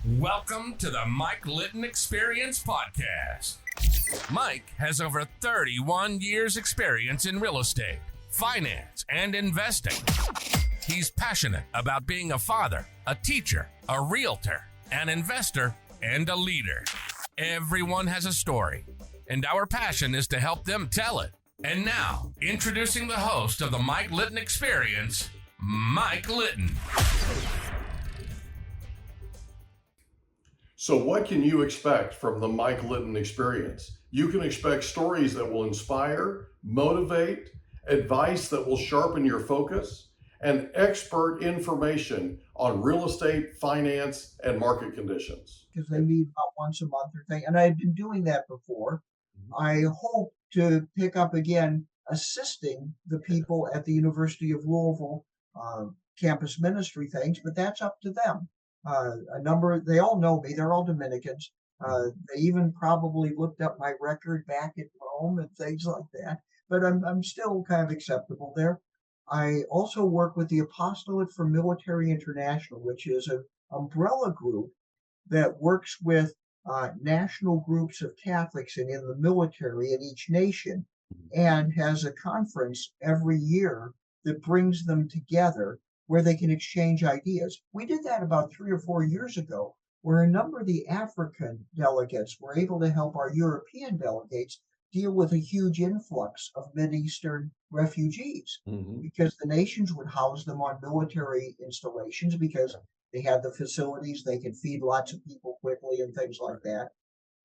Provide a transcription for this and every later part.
Welcome to the Mike Litton Experience Podcast. Mike has over 31 years experience in real estate, finance, and investing. He's passionate about being a father, a teacher, a realtor, an investor, and a leader. Everyone has a story, and our passion is to help them tell it. And now, introducing the host of the Mike Litton Experience, Mike Litton. So what can you expect from the Mike Litton Experience? You can expect stories that will inspire, motivate, advice that will sharpen your focus, and expert information on real estate, finance, and market conditions. Because they meet about once a month or thing, and I've been doing that before. I hope to pick up again assisting the people at the University of Louisville campus ministry things, but that's up to them. They all know me, they're all Dominicans. They even probably looked up my record back at Rome and things like that, but I'm still kind of acceptable there. I also work with the Apostolate for Military International, which is an umbrella group that works with national groups of Catholics and in the military in each nation, and has a conference every year that brings them together where they can exchange ideas. We did that about 3 or 4 years ago, where a number of the African delegates were able to help our European delegates deal with a huge influx of Mideastern refugees, because the nations would house them on military installations because they had the facilities, they could feed lots of people quickly and things like that.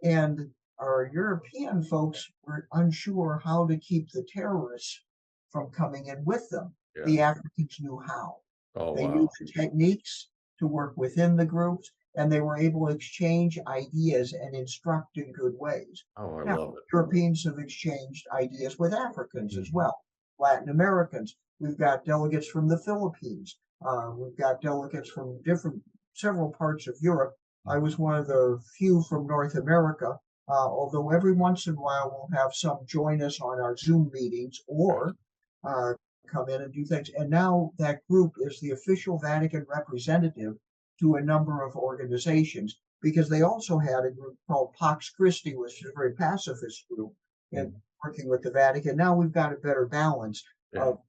And our European folks were unsure how to keep the terrorists from coming in with them. Yeah. The Africans knew how. They knew the techniques to work within the groups, and they were able to exchange ideas and instruct in good ways. I love it. Europeans have exchanged ideas with Africans as well, Latin Americans. We've got delegates from the Philippines. We've got delegates from several parts of Europe. I was one of the few from North America, although every once in a while we'll have some join us on our Zoom meetings or come in and do things. And now that group is the official Vatican representative to a number of organizations, because they also had a group called Pax Christi, which is a very pacifist group, and working with the Vatican. Now we've got a better balance of,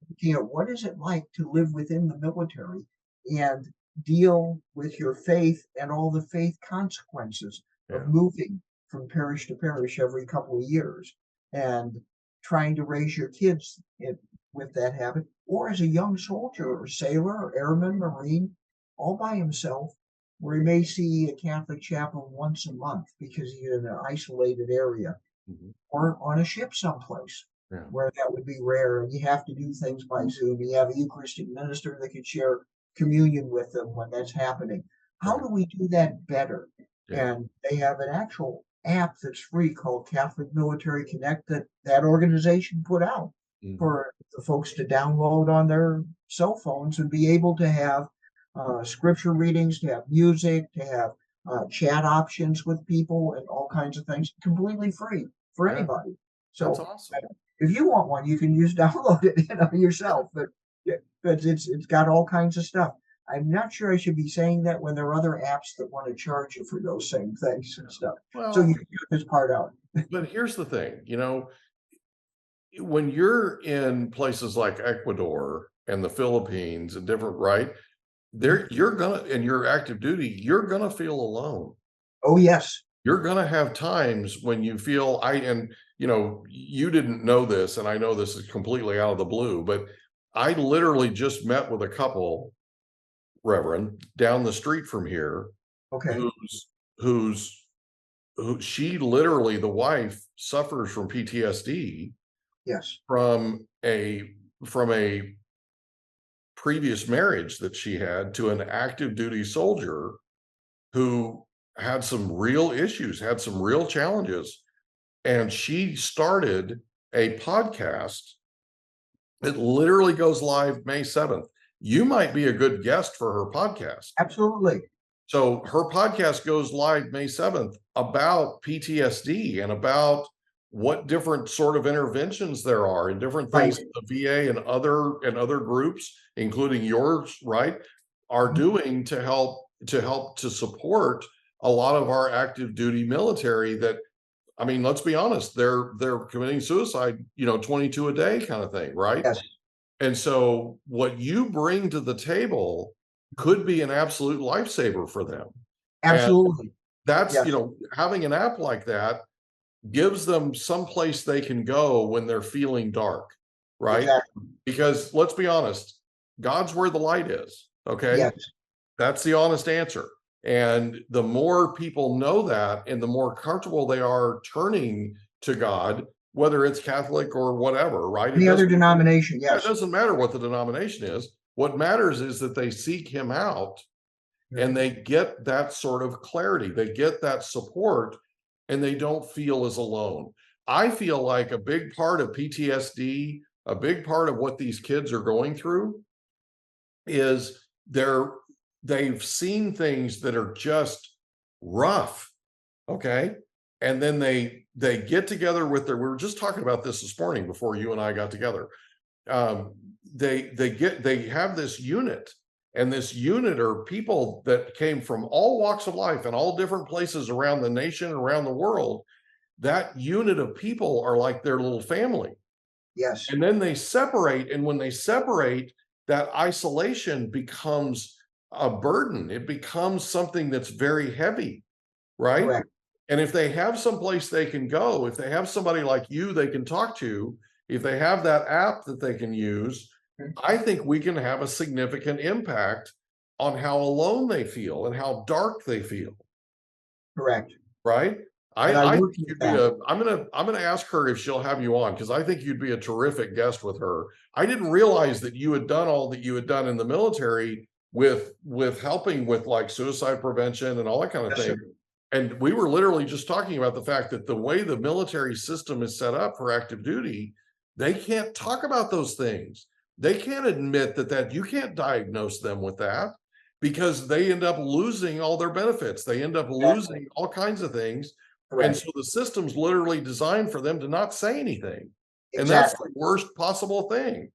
what is it like to live within the military and deal with your faith and all the faith consequences of moving from parish to parish every couple of years and trying to raise your kids with that habit, or as a young soldier or sailor or airman, Marine, all by himself, where he may see a Catholic chaplain once a month because he's in an isolated area, or on a ship someplace where that would be rare, and you have to do things by Zoom. You have a Eucharistic minister that can share communion with them when that's happening. How do we do that better? And they have an actual app that's free called Catholic Military Connect that organization put out for the folks to download on their cell phones and be able to have scripture readings, to have music, to have chat options with people and all kinds of things, completely free for anybody. So that's awesome. If you want one, you can download it yourself, but it's got all kinds of stuff. I'm not sure I should be saying that when there are other apps that want to charge you for those same things and stuff. Well, so you can cut this part out. But here's the thing, when you're in places like Ecuador and the Philippines and different, in your active duty, you're gonna feel alone. Oh yes. You're gonna have times when you feel you didn't know this, and I know this is completely out of the blue, but I literally just met with a couple, Reverend, down the street from here. Okay. She literally, the wife, suffers from PTSD. Yes. From a previous marriage that she had to an active duty soldier who had some real issues, had some real challenges. And she started a podcast that literally goes live May 7th. You might be a good guest for her podcast. Absolutely. So her podcast goes live May 7th about PTSD and about what different sort of interventions there are and different things the VA and other groups, including yours, are doing to help to support a lot of our active duty military that, I mean, let's be honest, they're committing suicide, 22 a day kind of thing, right? Yes, And so what you bring to the table could be an absolute lifesaver for them. And absolutely. that's, Yes, having an app like that gives them some place they can go when they're feeling dark, right? exactly. Because let's be honest, God's where the light is, okay? Yes, That's the honest answer. And the more people know that and the more comfortable they are turning to God, whether it's Catholic or whatever, right? any other denomination, It yes. doesn't matter what the denomination is. What matters is that they seek him out and they get that sort of clarity. They get that support and they don't feel as alone. I feel like a big part of PTSD, a big part of what these kids are going through is they've seen things that are just rough, okay? And then they get together with we were just talking about this morning before you and I got together. They have this unit, and this unit are people that came from all walks of life and all different places around the nation, around the world. That unit of people are like their little family. Yes, And then they separate, and when they separate, that isolation becomes a burden. It becomes something that's very heavy, right? correct. And if they have someplace they can go, if they have somebody like you they can talk to, if they have that app that they can use, I think we can have a significant impact on how alone they feel and how dark they feel. Correct. Right? And I I work think with you'd be that. I'm gonna ask her if she'll have you on, because I think you'd be a terrific guest with her. I didn't realize that you had done all that you had done in the military with helping with like suicide prevention and all that kind of Yes, thing. sir. And we were literally just talking about the fact that the way the military system is set up for active duty, they can't talk about those things. They can't admit that you can't diagnose them with that because they end up losing all their benefits. They end up Exactly. losing all kinds of things. And Correct. so the system's literally designed for them to not say anything. And that's the Exactly. worst possible thing,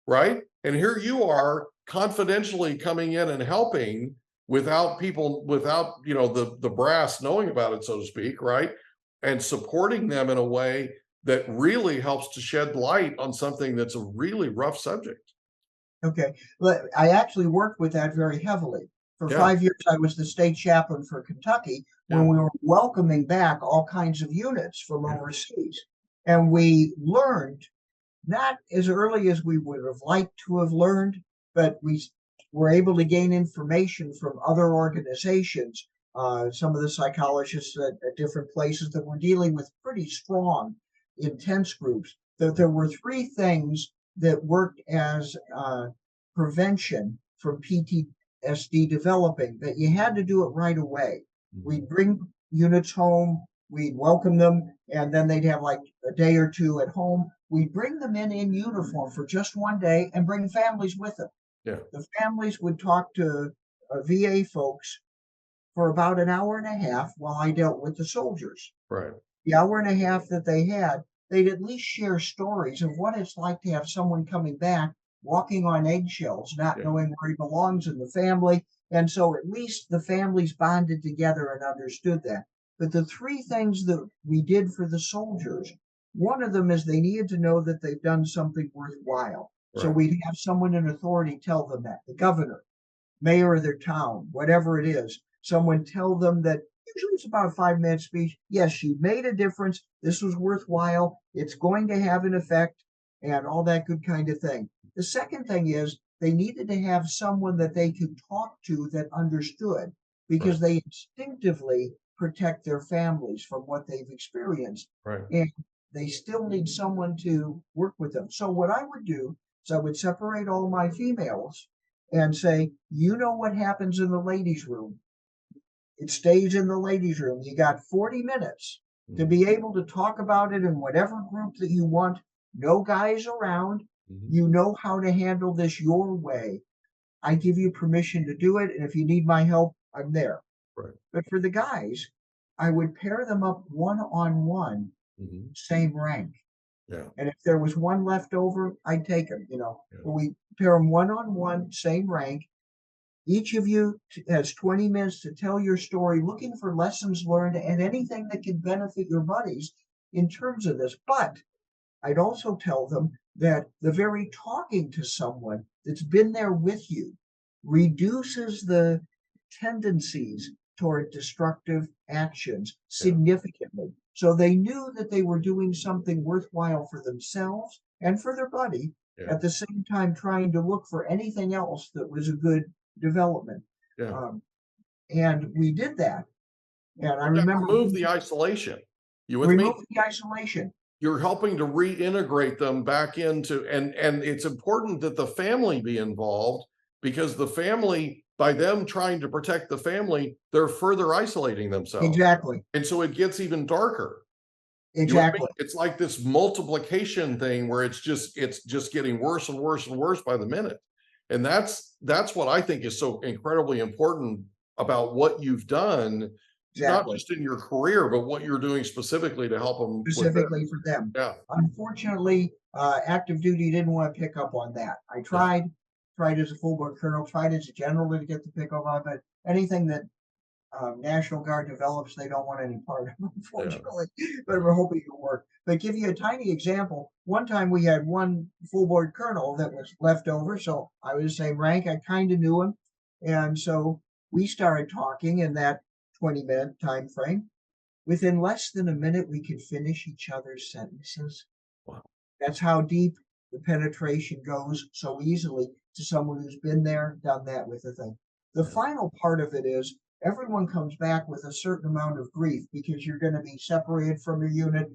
right? And here you are confidentially coming in and helping without the brass knowing about it, so to speak, right? And supporting them in a way that really helps to shed light on something that's a really rough subject. Okay. But I actually worked with that very heavily. For Yeah, 5 years, I was the state chaplain for Kentucky when yeah, we were welcoming back all kinds of units from yeah, overseas. And we learned, not as early as we would have liked to have learned, but we were able to gain information from other organizations, some of the psychologists at different places that were dealing with pretty strong, intense groups, that there were three things that worked as prevention from PTSD developing, that you had to do it right away. We'd bring units home, we'd welcome them, and then they'd have like a day or two at home. We'd bring them in uniform for just one day and bring families with them. yeah, The families would talk to VA folks for about an hour and a half while I dealt with the soldiers. right, The hour and a half that they had, they'd at least share stories of what it's like to have someone coming back walking on eggshells, not yeah, knowing where he belongs in the family. And so at least the families bonded together and understood that. But the three things that we did for the soldiers, one of them is they needed to know that they've done something worthwhile. So right, we'd have someone in authority tell them that, the governor, mayor of their town, whatever it is, someone tell them that usually it's about a 5 minute speech. Yes, you made a difference. This was worthwhile. It's going to have an effect and all that good kind of thing. The second thing is they needed to have someone that they could talk to that understood, right, because they instinctively protect their families from what they've experienced. right, And they still need someone to work with them. So what I would do is I would separate all my females and say, you know what happens in the ladies' room. It stays in the ladies' room. You got 40 minutes to mhm, be able to talk about it in whatever group that you want. No guys around. mhm, You know how to handle this your way. I give you permission to do it. And if you need my help, I'm there. right, But for the guys, I would pair them up one on one, mhm, same rank. yeah, And if there was one left over, I'd take him, yeah, But we pair them one on one, same rank. Each of you has 20 minutes to tell your story, looking for lessons learned and anything that can benefit your buddies in terms of this. But I'd also tell them that the very talking to someone that's been there with you reduces the tendencies toward destructive actions significantly. So they knew that they were doing something worthwhile for themselves and for their buddy, at the same time trying to look for anything else that was a good development. And we did that. And I remember remove the isolation. You with remove me? the isolation. You're helping to reintegrate them back into, and it's important that the family be involved, because the family, by them trying to protect the family, they're further isolating themselves. Exactly. And so it gets even darker. Exactly. It's like this multiplication thing where it's just getting worse and worse and worse by the minute. And that's what I think is so incredibly important about what you've done, not just in your career, but what you're doing specifically to help them. Specifically for them. Yeah. Unfortunately, active duty didn't want to pick up on that. I tried as a full board colonel, tried as a general to get the pick up on it. Anything that National Guard develops, they don't want any part of, unfortunately. But we're hoping it'll work. But give you a tiny example. One time we had one full board colonel that was left over, so I was the same rank. I kind of knew him, and so we started talking in that 20-minute time frame. Within less than a minute, we could finish each other's sentences. Wow. That's how deep the penetration goes so easily to someone who's been there, done that with the thing. The final part of it is everyone comes back with a certain amount of grief because you're going to be separated from your unit.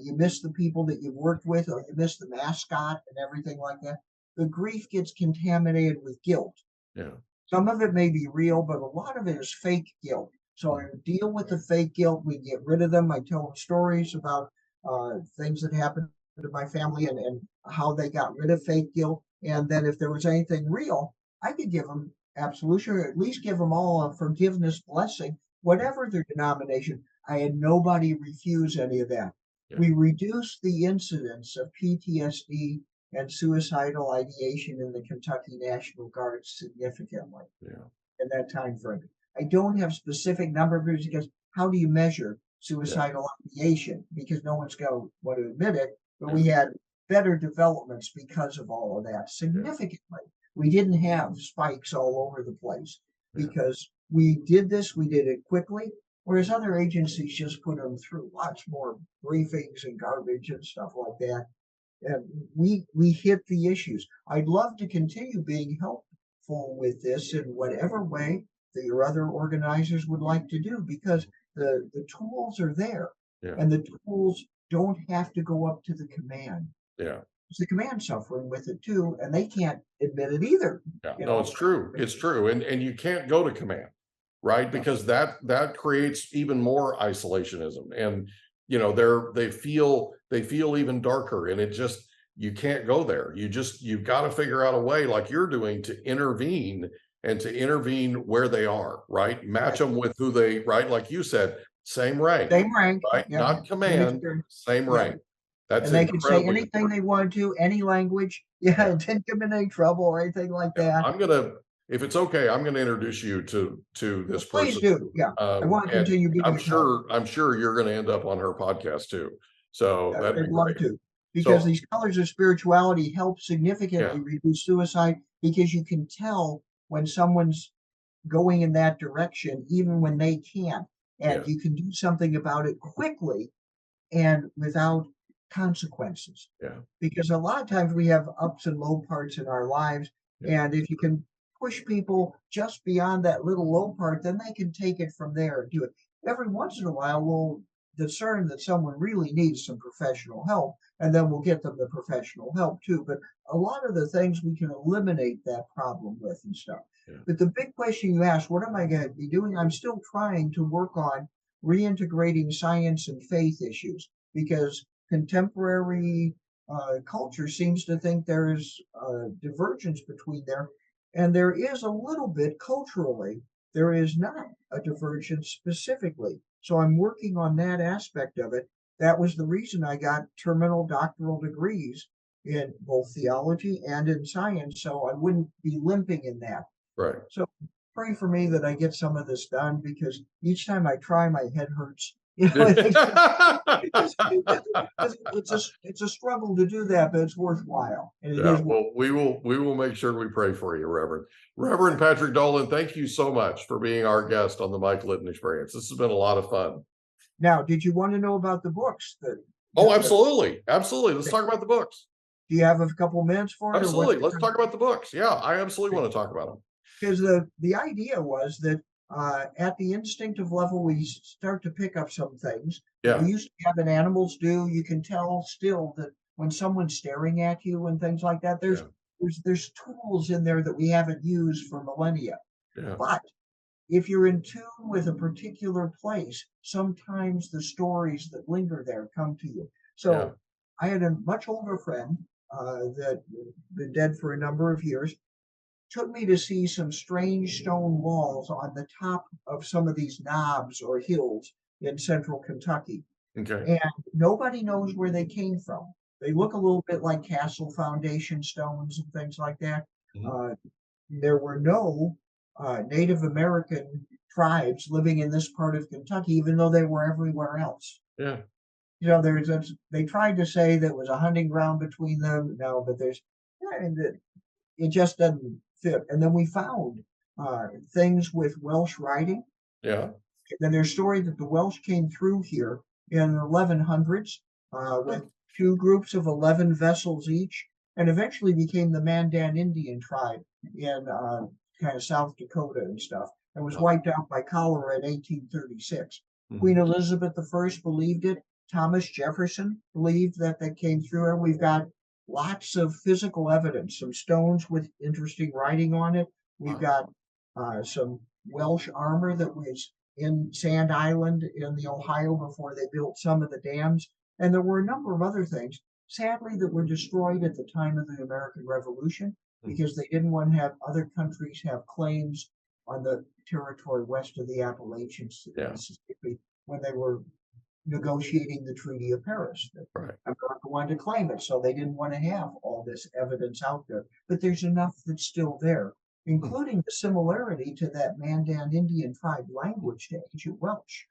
You miss the people that you've worked with, or you miss the mascot and everything like that. The grief gets contaminated with guilt. Yeah. Some of it may be real, but a lot of it is fake guilt. So I deal with the fake guilt. We get rid of them. I tell them stories about things that happened to my family and how they got rid of fake guilt. And then if there was anything real, I could give them absolution, or at least give them all a forgiveness blessing, whatever their denomination. I had nobody refuse any of that. We reduced the incidence of PTSD and suicidal ideation in the Kentucky National Guard significantly in that time frame. I don't have specific number because how do you measure suicidal ideation? Because no one's going to want to admit it, but we had better developments because of all of that significantly. We didn't have spikes all over the place because we did it quickly, whereas other agencies just put them through lots more briefings and garbage and stuff like that. And we hit the issues. I'd love to continue being helpful with this in whatever way that your other organizers would like to do, because the tools are there, and the tools don't have to go up to the command. It's the command suffering with it too, and they can't admit it either. No, it's true. It's true. And you can't go to command, right? Because that creates even more isolationism. And they feel even darker, and it just, you can't go there. You've got to figure out a way, like you're doing, to intervene, and to intervene where they are, right? Match them with who they, right? Like you said, same rank, right? Not command, same rank. That's and they could say anything they wanted to, any language. It didn't give them any trouble or anything like that. If it's okay, I'm gonna introduce you to this person. Please do. I want to continue being. I'm sure you're gonna end up on her podcast too. So that'd be great. To, because these colors of spirituality help significantly reduce suicide, because you can tell when someone's going in that direction, even when they can't, and you can do something about it quickly and without consequences. Because a lot of times we have ups and low parts in our lives, and if you can push people just beyond that little low part, then they can take it from there and do it. Every once in a while we'll discern that someone really needs some professional help, and then we'll get them the professional help too. But a lot of the things we can eliminate that problem with and stuff. But the big question you asked, what am I going to be doing? I'm still trying to work on reintegrating science and faith issues, because contemporary culture seems to think there is a divergence between there, and there is a little bit culturally. There is not a divergence specifically. So I'm working on that aspect of it. That was the reason I got terminal doctoral degrees in both theology and in science, so I wouldn't be limping in that. Right. So pray for me that I get some of this done, because each time I try, my head hurts. You know, it's a struggle to do that, but it's worthwhile, and it Yeah, is. well, we will make sure we pray for you, Reverend Patrick Dolan. Thank you so much for being our guest on the Mike Litton Experience. This has been a lot of fun. Now, did you want to know about the books? Oh, absolutely, absolutely. Let's talk about the books. Do you have a couple minutes for it? Absolutely. Let's talk about the books. Yeah, I absolutely want to talk about them. Because the idea was that at the instinctive level, we start to pick up some things that we used to have in animals do. You can tell still that when someone's staring at you and things like that, there's tools in there that we haven't used for millennia. Yeah. But if you're in tune with a particular place, sometimes the stories that linger there come to you. So I had a much older friend that been dead for a number of years, took me to see some strange stone walls on the top of some of these knobs or hills in central Kentucky. Okay. And nobody knows where they came from. They look a little bit like castle foundation stones and things like that. Mm-hmm. There were no Native American tribes living in this part of Kentucky, even though they were everywhere else. Yeah. You know, they tried to say that it was a hunting ground between them. No, but it just doesn't fit. And then we found things with Welsh writing. Yeah. And there's story that the Welsh came through here in the 1100s with 2 groups of 11 vessels each, and eventually became the Mandan Indian tribe in kind of South Dakota and stuff, and was wiped out by cholera in 1836. Mm-hmm. Queen Elizabeth I believed it. Thomas Jefferson believed that they came through, and we've got lots of physical evidence, some stones with interesting writing on it. We've got some Welsh armor that was in Sand Island in the Ohio before they built some of the dams. And there were a number of other things, sadly, that were destroyed at the time of the American Revolution because they didn't want to have other countries have claims on the territory west of the Appalachians to Mississippi when they were negotiating the Treaty of Paris. America wanted to claim it, so they didn't want to have all this evidence out there. But there's enough that's still there, including the similarity to that Mandan Indian tribe language to ancient Welsh,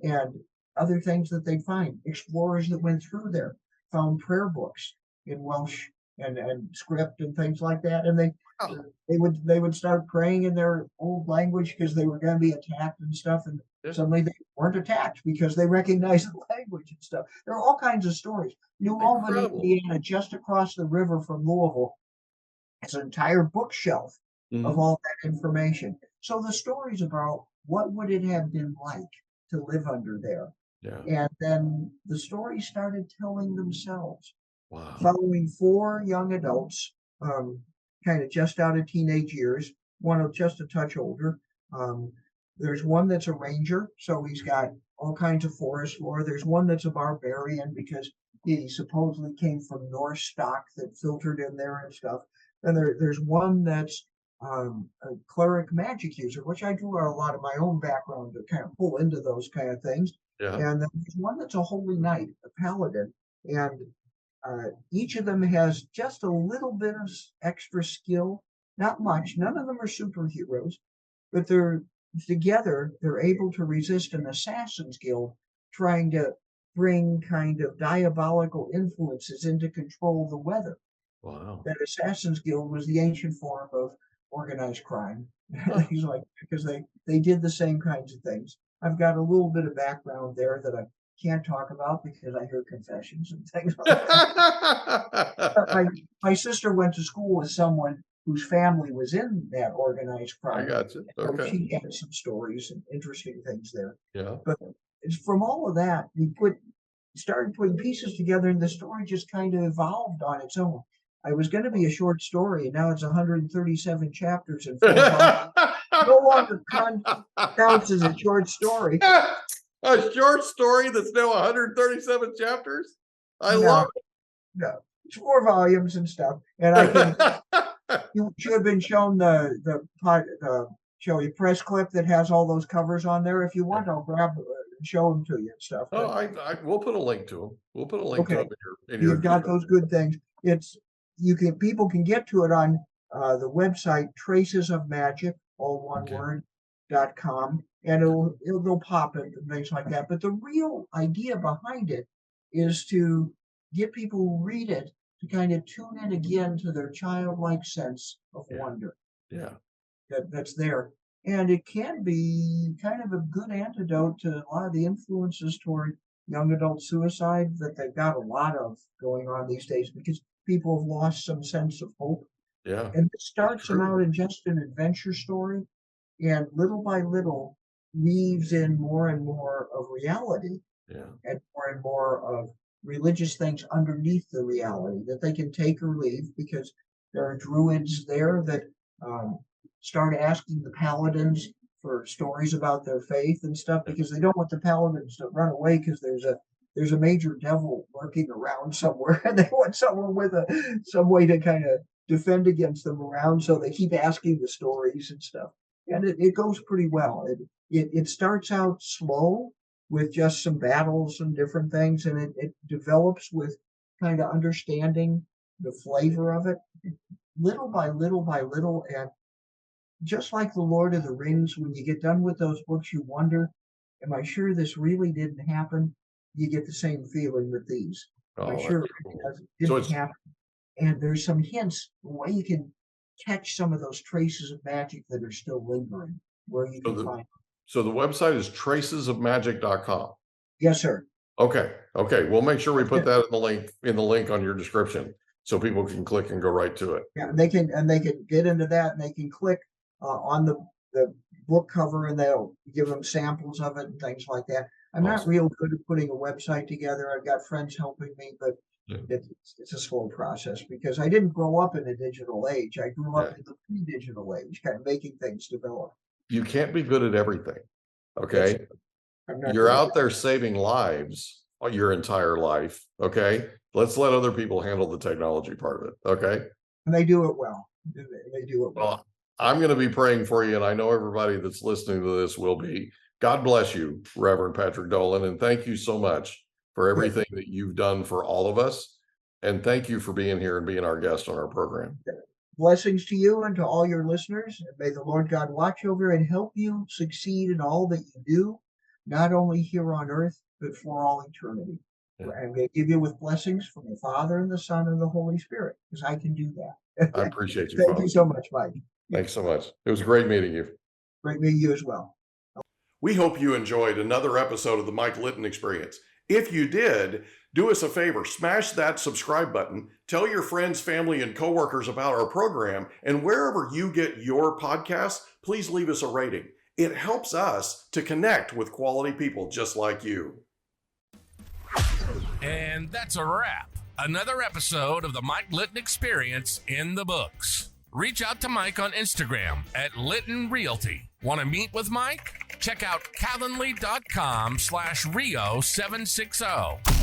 and other things that they find. Explorers that went through there found prayer books in Welsh and script and things like that, and they would start praying in their old language because they were going to be attacked and stuff, and suddenly they weren't attacked because they recognized the language and stuff. There are all kinds of stories. New Albany, Indiana, just across the river from Louisville, it's an entire bookshelf of all that information. So the stories about what would it have been like to live under there. And then the stories started telling themselves. Following 4 young adults, kind of just out of teenage years, one of just a touch older. There's one that's a ranger, so he's got all kinds of forest lore. There's one that's a barbarian because he supposedly came from Norse stock that filtered in there and stuff. And there's one that's a cleric magic user, which I drew a lot of my own background to kind of pull into those kind of things. And then there's one that's a holy knight, a paladin, and each of them has just a little bit of extra skill, not much. None of them are superheroes, but they're able to resist an assassin's guild trying to bring kind of diabolical influences into control the weather. That assassin's guild was the ancient form of organized crime. He's like, because they did the same kinds of things. I've got a little bit of background there that I can't talk about because I hear confessions and things like that. my sister went to school with someone whose family was in that organized crime. I got you. Okay. So she had some stories and interesting things there. Yeah. But it's from all of that, we started putting pieces together, and the story just kind of evolved on its own. I was going to be a short story, and now it's 137 chapters and 4 volumes. No longer counts as a short story. A short story that's now 137 chapters? I love it. No, it's 4 volumes and stuff. And I can. You should have been shown the press clip that has all those covers on there. If you want, I'll grab and show them to you and stuff. Oh, we'll put a link to them. We'll put a link to them in your. You've got those good things. People can get to it on the website Traces of Magic, all one word, .com, and they'll pop it and things like that. But the real idea behind it is to get people who read it to kind of tune in again to their childlike sense of wonder. Yeah. That's there. And it can be kind of a good antidote to a lot of the influences toward young adult suicide that they've got a lot of going on these days because people have lost some sense of hope. Yeah. And it starts them out in just an adventure story, and little by little weaves in more and more of reality, and more of religious things underneath the reality that they can take or leave, because there are druids there that start asking the paladins for stories about their faith and stuff, because they don't want the paladins to run away because there's a major devil lurking around somewhere, and they want someone with some way to kind of defend against them around, so they keep asking the stories and stuff. And it goes pretty well. It starts out slow with just some battles and different things, and it develops with kind of understanding the flavor of it little by little by little. And just like the Lord of the Rings, when you get done with those books, you wonder, am I sure this really didn't happen? You get the same feeling with these. Am I sure it didn't happen? And there's some hints, the way you can catch some of those traces of magic that are still lingering, where you can find them. So the website is tracesofmagic.com. Yes, sir. Okay. We'll make sure we put that in the link on your description, so people can click and go right to it. Yeah, they can get into that, and they can click on the book cover, and they'll give them samples of it and things like that. I'm not real good at putting a website together. I've got friends helping me, but it's a slow process because I didn't grow up in a digital age. I grew up in the pre-digital age, kind of making things develop. You can't be good at everything. Okay. You're out there saving lives your entire life. Okay. Let's let other people handle the technology part of it. Okay. And they do it well. They do it well. Well, I'm going to be praying for you, and I know everybody that's listening to this will be. God bless you, Reverend Patrick Dolan, and thank you so much for everything that you've done for all of us. And thank you for being here and being our guest on our program. Blessings to you and to all your listeners. And may the Lord God watch over and help you succeed in all that you do, not only here on earth, but for all eternity. Yeah. I'm going to give you with blessings from the Father and the Son and the Holy Spirit, because I can do that. I appreciate you. Thank you so much, Mike. Thanks so much. It was great meeting you. Great meeting you as well. We hope you enjoyed another episode of the Mike Litton Experience. If you did, do us a favor, smash that subscribe button, tell your friends, family, and coworkers about our program, and wherever you get your podcasts, please leave us a rating. It helps us to connect with quality people just like you. And that's a wrap. Another episode of the Mike Litton Experience in the books. Reach out to Mike on Instagram at Litton Realty. Want to meet with Mike? Check out calendly.com/Rio760.